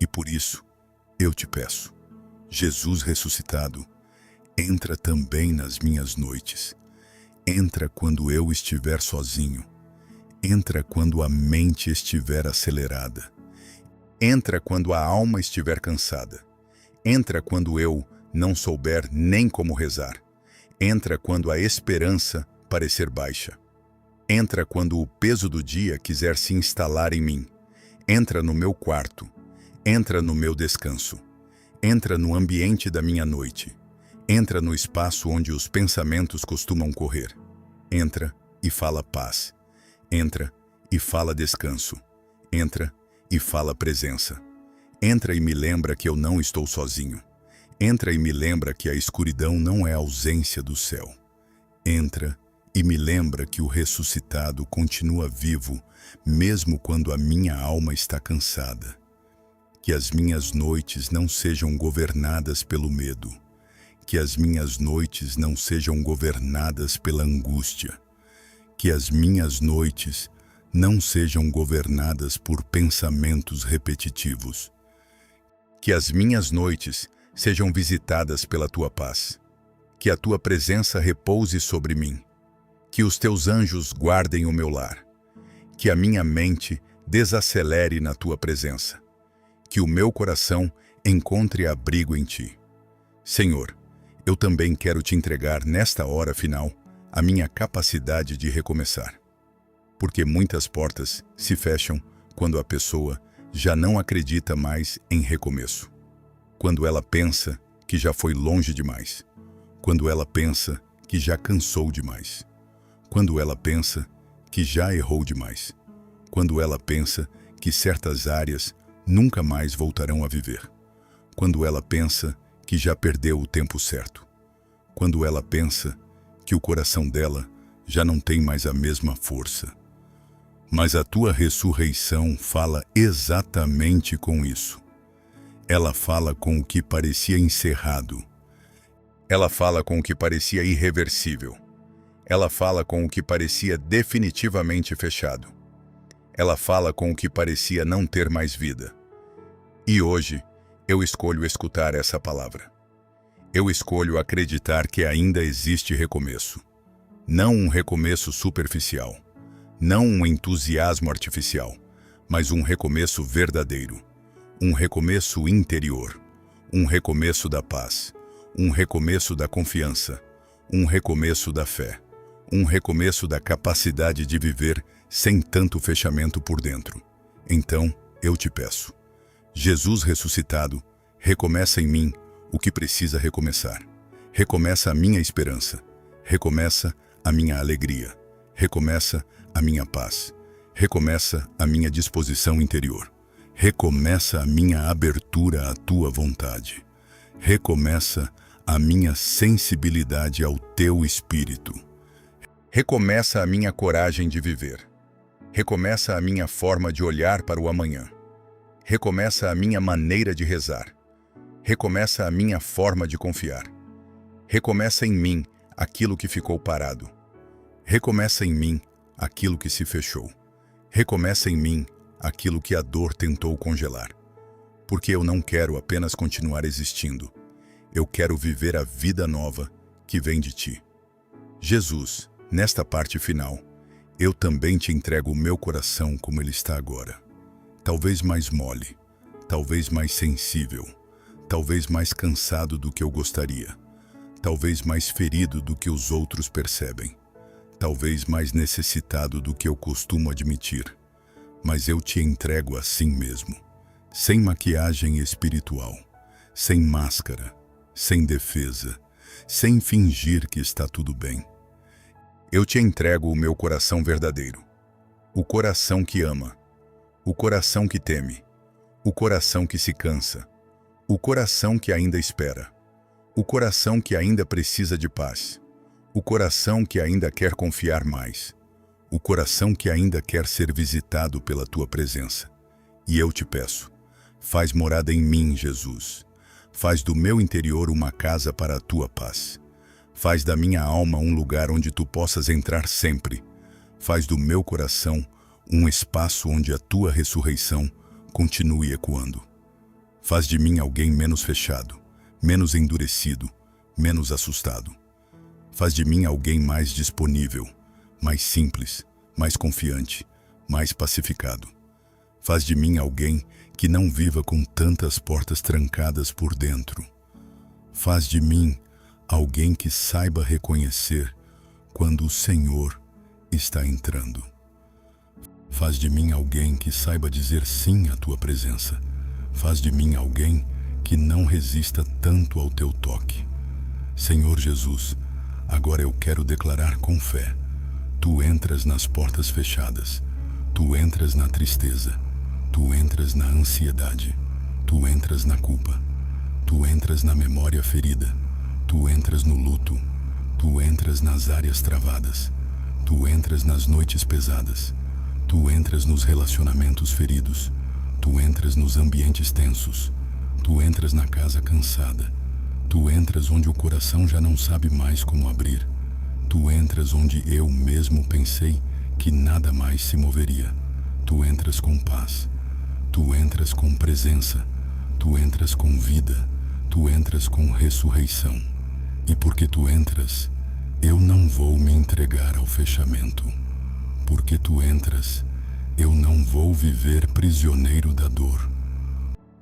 E por isso, eu te peço, Jesus ressuscitado, entra também nas minhas noites. Entra quando eu estiver sozinho. Entra quando a mente estiver acelerada. Entra quando a alma estiver cansada. Entra quando eu não souber nem como rezar. Entra quando a esperança parecer baixa. Entra quando o peso do dia quiser se instalar em mim. Entra no meu quarto. Entra no meu descanso. Entra no ambiente da minha noite. Entra no espaço onde os pensamentos costumam correr. Entra e fala paz. Entra e fala descanso. Entra e fala presença. Entra e me lembra que eu não estou sozinho. Entra e me lembra que a escuridão não é a ausência do céu. Entra e me lembra que o ressuscitado continua vivo, mesmo quando a minha alma está cansada. Que as minhas noites não sejam governadas pelo medo. Que as minhas noites não sejam governadas pela angústia. Que as minhas noites não sejam governadas por pensamentos repetitivos. Que as minhas noites sejam visitadas pela tua paz. Que a tua presença repouse sobre mim. Que os teus anjos guardem o meu lar. Que a minha mente desacelere na tua presença. Que o meu coração encontre abrigo em ti. Senhor, eu também quero te entregar nesta hora final a minha capacidade de recomeçar. Porque muitas portas se fecham quando a pessoa já não acredita mais em recomeço. Quando ela pensa que já foi longe demais. Quando ela pensa que já cansou demais. Quando ela pensa que já errou demais. Quando ela pensa que certas áreas nunca mais voltarão a viver. Quando ela pensa que já perdeu o tempo certo. Quando ela pensa que o coração dela já não tem mais a mesma força. Mas a tua ressurreição fala exatamente com isso. Ela fala com o que parecia encerrado. Ela fala com o que parecia irreversível. Ela fala com o que parecia definitivamente fechado. Ela fala com o que parecia não ter mais vida. E hoje, eu escolho escutar essa palavra. Eu escolho acreditar que ainda existe recomeço. Não um recomeço superficial. Não um entusiasmo artificial, mas um recomeço verdadeiro. Um recomeço interior. Um recomeço da paz. Um recomeço da confiança. Um recomeço da fé. Um recomeço da capacidade de viver sem tanto fechamento por dentro. Então, eu te peço. Jesus ressuscitado, recomeça em mim o que precisa recomeçar. Recomeça a minha esperança. Recomeça a minha alegria. Recomeça a minha paz. Recomeça a minha disposição interior. Recomeça a minha abertura à tua vontade. Recomeça a minha sensibilidade ao teu espírito. Recomeça a minha coragem de viver. Recomeça a minha forma de olhar para o amanhã. Recomeça a minha maneira de rezar. Recomeça a minha forma de confiar. Recomeça em mim aquilo que ficou parado. Recomeça em mim aquilo que se fechou. Recomeça em mim aquilo que a dor tentou congelar. Porque eu não quero apenas continuar existindo. Eu quero viver a vida nova que vem de ti. Jesus, nesta parte final, eu também te entrego o meu coração como ele está agora. Talvez mais mole, talvez mais sensível, talvez mais cansado do que eu gostaria, talvez mais ferido do que os outros percebem, talvez mais necessitado do que eu costumo admitir, mas eu te entrego assim mesmo, sem maquiagem espiritual, sem máscara, sem defesa, sem fingir que está tudo bem. Eu te entrego o meu coração verdadeiro, o coração que ama, o coração que teme, o coração que se cansa, o coração que ainda espera, o coração que ainda precisa de paz, o coração que ainda quer confiar mais, o coração que ainda quer ser visitado pela tua presença. E eu te peço, faz morada em mim, Jesus. Faz do meu interior uma casa para a tua paz. Faz da minha alma um lugar onde tu possas entrar sempre. Faz do meu coração um espaço onde a tua ressurreição continue ecoando. Faz de mim alguém menos fechado, menos endurecido, menos assustado. Faz de mim alguém mais disponível, mais simples, mais confiante, mais pacificado. Faz de mim alguém que não viva com tantas portas trancadas por dentro. Faz de mim alguém que saiba reconhecer quando o Senhor está entrando. Faz de mim alguém que saiba dizer sim à tua presença. Faz de mim alguém que não resista tanto ao teu toque. Senhor Jesus, agora eu quero declarar com fé: tu entras nas portas fechadas, tu entras na tristeza, tu entras na ansiedade, tu entras na culpa, tu entras na memória ferida, tu entras no luto, tu entras nas áreas travadas, tu entras nas noites pesadas, tu entras nos relacionamentos feridos, tu entras nos ambientes tensos, tu entras na casa cansada, tu entras onde o coração já não sabe mais como abrir, tu entras onde eu mesmo pensei que nada mais se moveria, tu entras com paz, tu entras com presença, Tu entras com vida, tu entras com ressurreição. E porque tu entras, eu não vou me entregar ao fechamento. Porque tu entras, eu não vou viver prisioneiro da dor.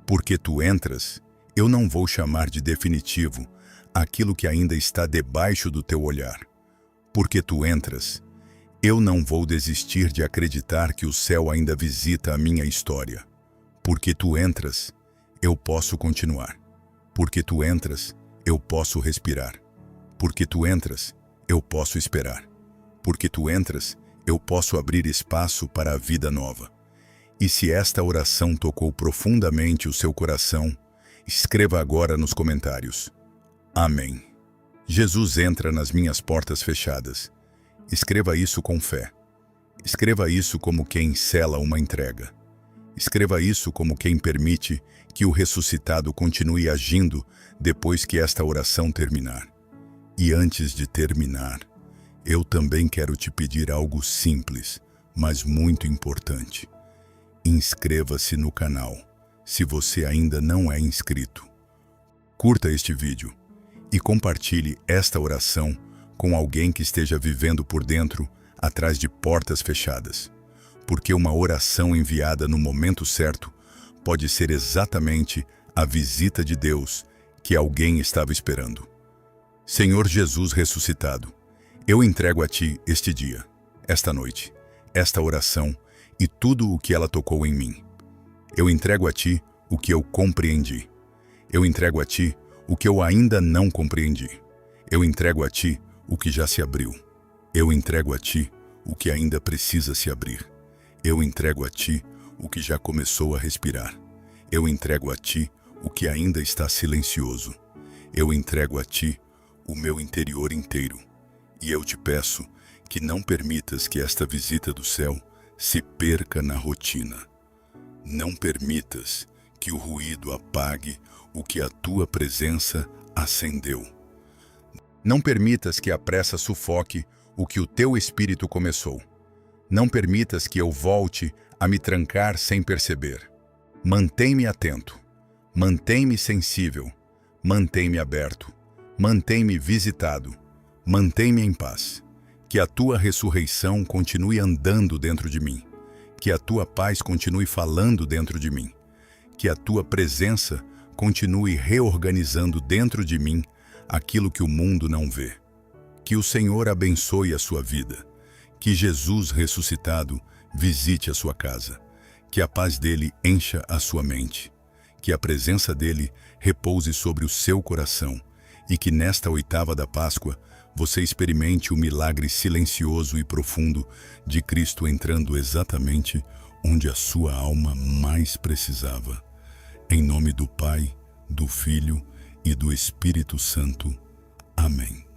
Porque tu entras, eu não vou chamar de definitivo aquilo que ainda está debaixo do teu olhar. Porque tu entras, eu não vou desistir de acreditar que o céu ainda visita a minha história. Porque tu entras, eu posso continuar. Porque tu entras, eu posso respirar. Porque tu entras, eu posso esperar. Porque tu entras, eu posso abrir espaço para a vida nova. E se esta oração tocou profundamente o seu coração, escreva agora nos comentários. Amém. Jesus entra nas minhas portas fechadas. Escreva isso com fé. Escreva isso como quem sela uma entrega. Escreva isso como quem permite que o ressuscitado continue agindo depois que esta oração terminar. E antes de terminar, eu também quero te pedir algo simples, mas muito importante. Inscreva-se no canal, se você ainda não é inscrito. Curta este vídeo e compartilhe esta oração com alguém que esteja vivendo por dentro, atrás de portas fechadas. Porque uma oração enviada no momento certo pode ser exatamente a visita de Deus que alguém estava esperando. Senhor Jesus ressuscitado, eu entrego a Ti este dia, esta noite, esta oração e tudo o que ela tocou em mim. Eu entrego a Ti o que eu compreendi. Eu entrego a Ti o que eu ainda não compreendi. Eu entrego a Ti o que já se abriu. Eu entrego a Ti o que ainda precisa se abrir. Eu entrego a Ti o que já começou a respirar. Eu entrego a Ti o que ainda está silencioso. Eu entrego a Ti o meu interior inteiro. E eu te peço que não permitas que esta visita do céu se perca na rotina. Não permitas que o ruído apague o que a Tua presença acendeu. Não permitas que a pressa sufoque o que o Teu Espírito começou. Não permitas que eu volte a me trancar sem perceber. Mantém-me atento, mantém-me sensível, mantém-me aberto, mantém-me visitado, mantém-me em paz. Que a Tua ressurreição continue andando dentro de mim. Que a Tua paz continue falando dentro de mim. Que a Tua presença continue reorganizando dentro de mim aquilo que o mundo não vê. Que o Senhor abençoe a sua vida. Que Jesus ressuscitado visite a sua casa. Que a paz dele encha a sua mente. Que a presença dele repouse sobre o seu coração. E que nesta oitava da Páscoa você experimente o milagre silencioso e profundo de Cristo entrando exatamente onde a sua alma mais precisava. Em nome do Pai, do Filho e do Espírito Santo. Amém.